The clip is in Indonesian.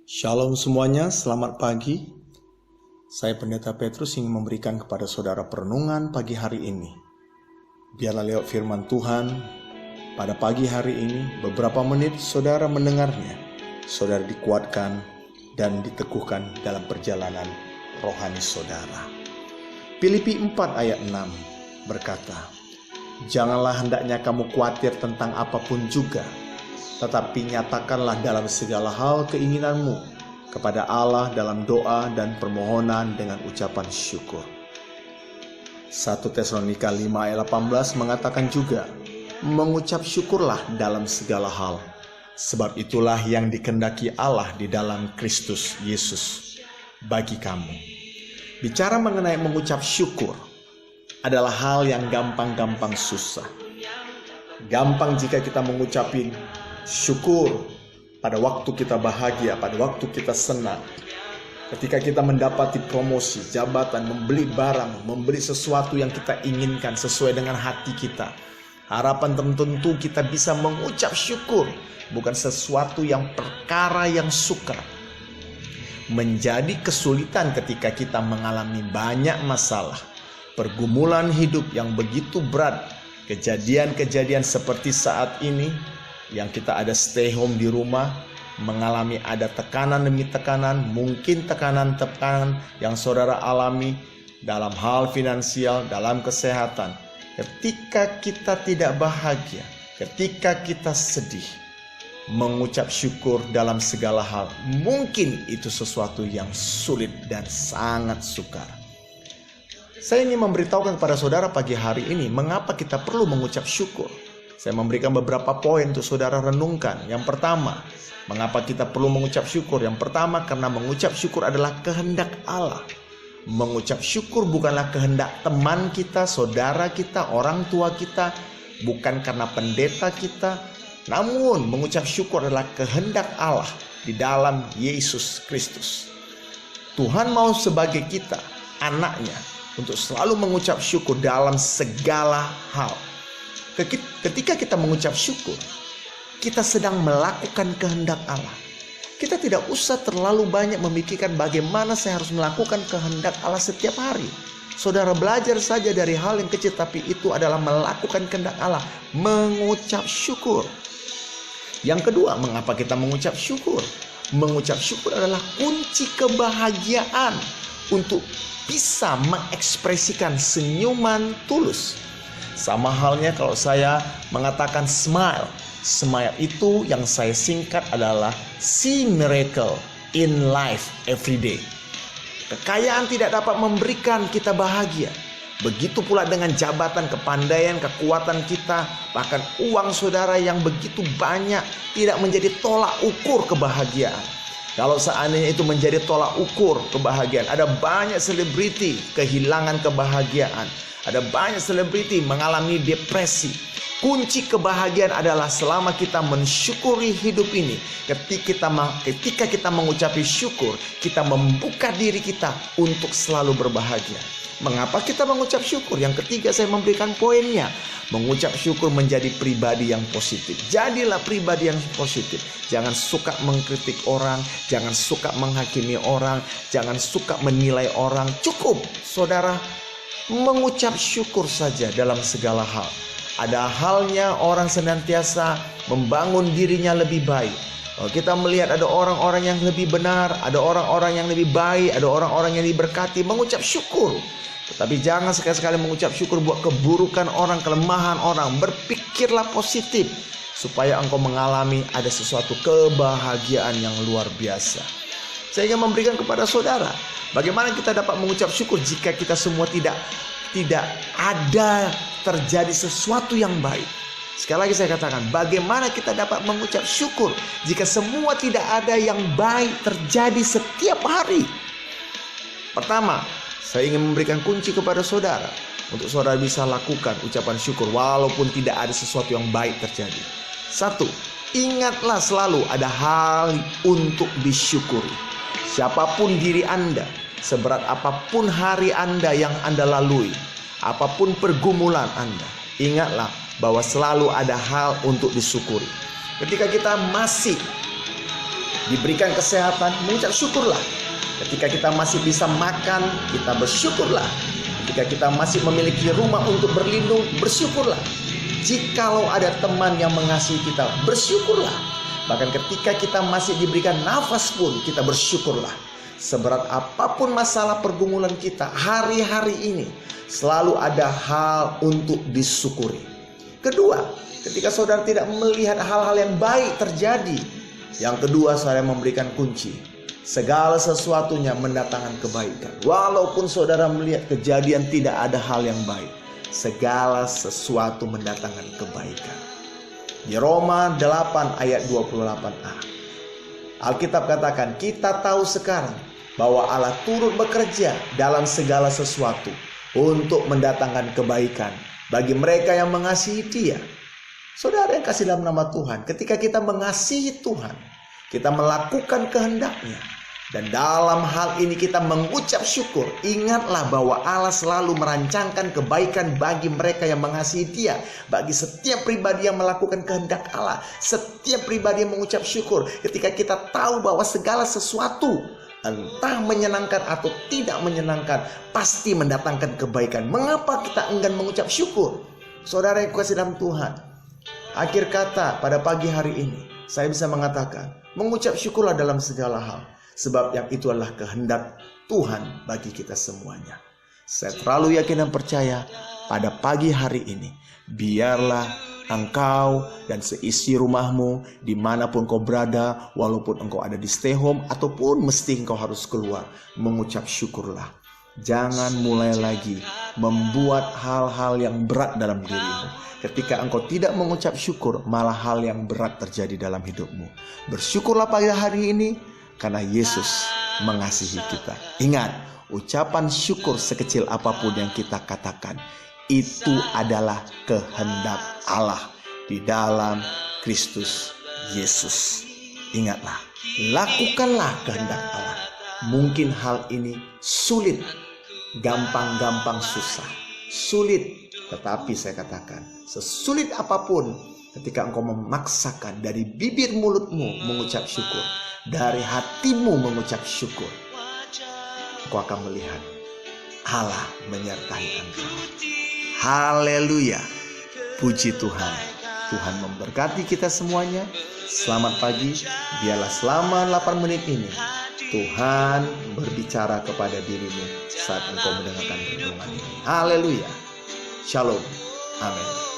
Shalom semuanya, selamat pagi. Saya Pendeta Petrus ingin memberikan kepada saudara perenungan pagi hari ini. Biarlah lewat firman Tuhan pada pagi hari ini, beberapa menit saudara mendengarnya, saudara dikuatkan dan diteguhkan dalam perjalanan rohani saudara. Filipi 4 ayat 6 berkata, "Janganlah hendaknya kamu khawatir tentang apapun juga, tetapi nyatakanlah dalam segala hal keinginanmu kepada Allah dalam doa dan permohonan dengan ucapan syukur." 1 Tesalonika 5 ayat 18 mengatakan juga, "Mengucap syukurlah dalam segala hal, sebab itulah yang dikehendaki Allah di dalam Kristus Yesus bagi kamu." Bicara mengenai mengucap syukur adalah hal yang gampang-gampang susah. Gampang jika kita mengucapin syukur pada waktu kita bahagia, pada waktu kita senang. Ketika kita mendapati promosi, jabatan, membeli barang, membeli sesuatu yang kita inginkan sesuai dengan hati kita. Harapan tertentu kita bisa mengucap syukur, bukan sesuatu yang perkara yang sukar. Menjadi kesulitan ketika kita mengalami banyak masalah, pergumulan hidup yang begitu berat, kejadian-kejadian seperti saat ini, yang kita ada stay home di rumah, mengalami ada tekanan demi tekanan, mungkin tekanan-tekanan yang saudara alami dalam hal finansial, dalam kesehatan. Ketika kita tidak bahagia, ketika kita sedih, mengucap syukur dalam segala hal, mungkin itu sesuatu yang sulit dan sangat sukar. Saya ingin memberitahukan kepada saudara pagi hari ini, mengapa kita perlu mengucap syukur. Saya memberikan beberapa poin untuk saudara renungkan. Yang pertama, mengapa kita perlu mengucap syukur? Yang pertama, karena mengucap syukur adalah kehendak Allah. Mengucap syukur bukanlah kehendak teman kita, saudara kita, orang tua kita, bukan karena pendeta kita. Namun, mengucap syukur adalah kehendak Allah di dalam Yesus Kristus. Tuhan mau sebagai kita, anaknya, untuk selalu mengucap syukur dalam segala hal. Ketika kita mengucap syukur, kita sedang melakukan kehendak Allah. Kita tidak usah terlalu banyak memikirkan bagaimana saya harus melakukan kehendak Allah setiap hari. Saudara belajar saja dari hal yang kecil, tapi itu adalah melakukan kehendak Allah, mengucap syukur. Yang kedua, mengapa kita mengucap syukur? Mengucap syukur adalah kunci kebahagiaan untuk bisa mengekspresikan senyuman tulus. Sama halnya kalau saya mengatakan smile. Smile itu yang saya singkat adalah see miracle in life every day. Kekayaan tidak dapat memberikan kita bahagia. Begitu pula dengan jabatan, kepandaian, kekuatan kita, bahkan uang saudara yang begitu banyak tidak menjadi tolak ukur kebahagiaan. Kalau seandainya itu menjadi tolak ukur kebahagiaan, ada banyak selebriti kehilangan kebahagiaan. Ada banyak selebriti mengalami depresi. Kunci kebahagiaan adalah selama kita mensyukuri hidup ini. Ketika kita mengucapi syukur, kita membuka diri kita untuk selalu berbahagia. Mengapa kita mengucap syukur? Yang ketiga, saya memberikan poinnya. Mengucap syukur menjadi pribadi yang positif. Jadilah pribadi yang positif. Jangan suka mengkritik orang, jangan suka menghakimi orang, jangan suka menilai orang. Cukup, saudara, mengucap syukur saja dalam segala hal. Ada halnya orang senantiasa membangun dirinya lebih baik. Kalau kita melihat ada orang-orang yang lebih benar, ada orang-orang yang lebih baik, ada orang-orang yang diberkati, mengucap syukur. Tetapi jangan sekali-sekali mengucap syukur buat keburukan orang, kelemahan orang. Berpikirlah positif supaya engkau mengalami ada sesuatu kebahagiaan yang luar biasa. Saya ingin memberikan kepada saudara, bagaimana kita dapat mengucap syukur jika kita semua tidak ada terjadi sesuatu yang baik. Sekali lagi saya katakan, bagaimana kita dapat mengucap syukur jika semua tidak ada yang baik terjadi setiap hari. Pertama, saya ingin memberikan kunci kepada saudara untuk saudara bisa lakukan ucapan syukur walaupun tidak ada sesuatu yang baik terjadi. Satu, ingatlah selalu ada hal untuk disyukuri. Siapapun diri Anda, seberat apapun hari Anda yang Anda lalui, apapun pergumulan Anda, ingatlah bahwa selalu ada hal untuk disyukuri. Ketika kita masih diberikan kesehatan, mengucap syukurlah. Ketika kita masih bisa makan, kita bersyukurlah. Ketika kita masih memiliki rumah untuk berlindung, bersyukurlah. Jikalau ada teman yang mengasihi kita, bersyukurlah. Bahkan ketika kita masih diberikan nafas pun, kita bersyukurlah. Seberat apapun masalah pergumulan kita hari-hari ini, selalu ada hal untuk disyukuri. Kedua, ketika saudara tidak melihat hal-hal yang baik terjadi, yang kedua saya memberikan kunci. Segala sesuatunya mendatangkan kebaikan. Walaupun saudara melihat kejadian tidak ada hal yang baik, segala sesuatu mendatangkan kebaikan. Di Roma 8 ayat 28a, Alkitab katakan, kita tahu sekarang bahwa Allah turut bekerja dalam segala sesuatu untuk mendatangkan kebaikan bagi mereka yang mengasihi Dia. Saudara yang kasih dalam nama Tuhan, ketika kita mengasihi Tuhan, kita melakukan kehendak-Nya, dan dalam hal ini kita mengucap syukur. Ingatlah bahwa Allah selalu merancangkan kebaikan bagi mereka yang mengasihi Dia. Bagi setiap pribadi yang melakukan kehendak Allah, setiap pribadi yang mengucap syukur. Ketika kita tahu bahwa segala sesuatu, entah menyenangkan atau tidak menyenangkan, pasti mendatangkan kebaikan. Mengapa kita enggan mengucap syukur? Saudara yang kasih dalam Tuhan, akhir kata pada pagi hari ini, saya bisa mengatakan, mengucap syukurlah dalam segala hal. Sebab yang itu adalah kehendak Tuhan bagi kita semuanya. Saya terlalu yakin dan percaya pada pagi hari ini, biarlah engkau dan seisi rumahmu, dimanapun kau berada, walaupun engkau ada di stay home ataupun mesti engkau harus keluar, mengucap syukurlah. Jangan mulai lagi membuat hal-hal yang berat dalam dirimu. Ketika engkau tidak mengucap syukur, malah hal yang berat terjadi dalam hidupmu. Bersyukurlah pada hari ini, karena Yesus mengasihi kita. Ingat, ucapan syukur sekecil apapun yang kita katakan, itu adalah kehendak Allah di dalam Kristus Yesus. Ingatlah, lakukanlah kehendak Allah. Mungkin hal ini sulit, gampang-gampang susah, sulit. Tetapi saya katakan, sesulit apapun, ketika engkau memaksakan dari bibir mulutmu mengucap syukur, dari hatimu mengucap syukur, engkau akan melihat Allah menyertai engkau. Haleluya, puji Tuhan. Tuhan memberkati kita semuanya. Selamat pagi. Biarlah selama 8 menit ini Tuhan berbicara kepada dirimu saat engkau mendengarkan renungan ini. Haleluya. Shalom. Amin.